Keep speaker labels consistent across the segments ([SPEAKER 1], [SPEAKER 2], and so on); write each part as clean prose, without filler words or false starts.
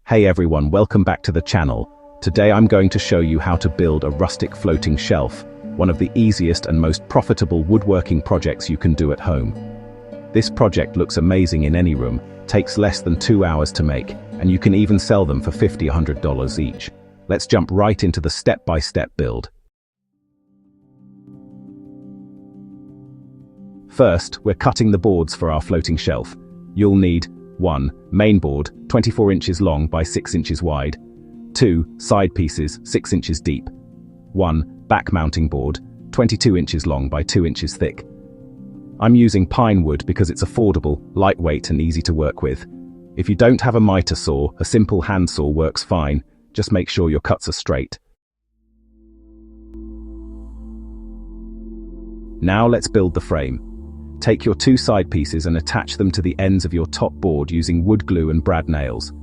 [SPEAKER 1] Hey everyone, welcome back to the channel. Today I'm going to show you how to build a rustic floating shelf, one of the easiest and most profitable woodworking projects you can do at home. This project looks amazing in any room, takes less than 2 hours to make, and you can even sell them for $50 or $100 each. Let's jump right into the step-by-step build. First, we're cutting the boards for our floating shelf. You'll need 1. Main board, 24 inches long by 6 inches wide. 2. Side pieces, 6 inches deep. 1. Back mounting board, 22 inches long by 2 inches thick. I'm using pine wood because it's affordable, lightweight and easy to work with. If you don't have a miter saw, a simple hand saw works fine. Just make sure your cuts are straight. Now let's build the frame. Take your 2 side pieces and attach them to the ends of your top board using wood glue and brad nails.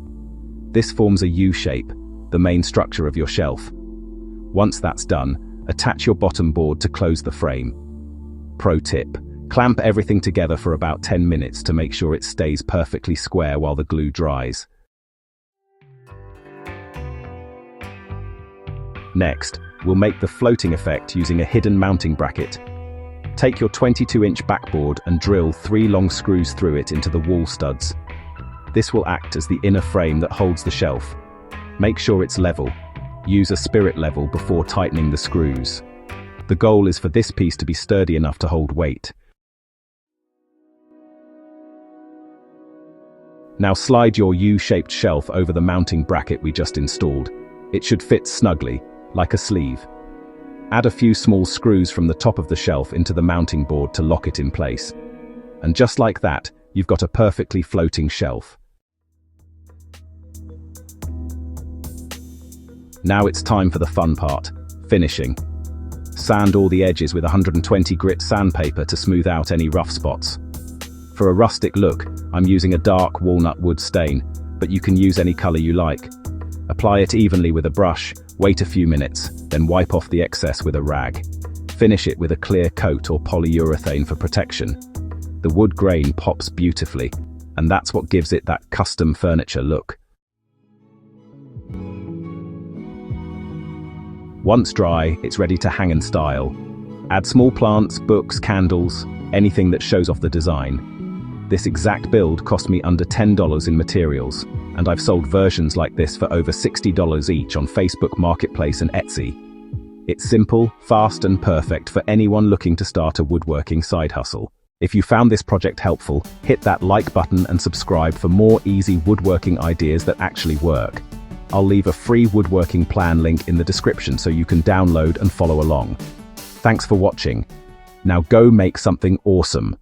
[SPEAKER 1] This forms a U shape, the main structure of your shelf. Once that's done, attach your bottom board to close the frame. Pro tip: clamp everything together for about 10 minutes to make sure it stays perfectly square while the glue dries. Next, we'll make the floating effect using a hidden mounting bracket. Take your 22-inch backboard and drill 3 long screws through it into the wall studs. This will act as the inner frame that holds the shelf. Make sure it's level. Use a spirit level before tightening the screws. The goal is for this piece to be sturdy enough to hold weight. Now slide your U-shaped shelf over the mounting bracket we just installed. It should fit snugly, like a sleeve. Add a few small screws from the top of the shelf into the mounting board to lock it in place. And just like that, you've got a perfectly floating shelf. Now it's time for the fun part, finishing. Sand all the edges with 120 grit sandpaper to smooth out any rough spots. For a rustic look, I'm using a dark walnut wood stain, but you can use any color you like. Apply it evenly with a brush, wait a few minutes, then wipe off the excess with a rag. Finish it with a clear coat or polyurethane for protection. The wood grain pops beautifully, and that's what gives it that custom furniture look. Once dry, it's ready to hang and style. Add small plants, books, candles, anything that shows off the design. This exact build cost me under $10 in materials, and I've sold versions like this for over $60 each on Facebook Marketplace and Etsy. It's simple, fast and perfect for anyone looking to start a woodworking side hustle. If you found this project helpful, hit that like button and subscribe for more easy woodworking ideas that actually work. I'll leave a free woodworking plan link in the description so you can download and follow along. Thanks for watching. Now go make something awesome.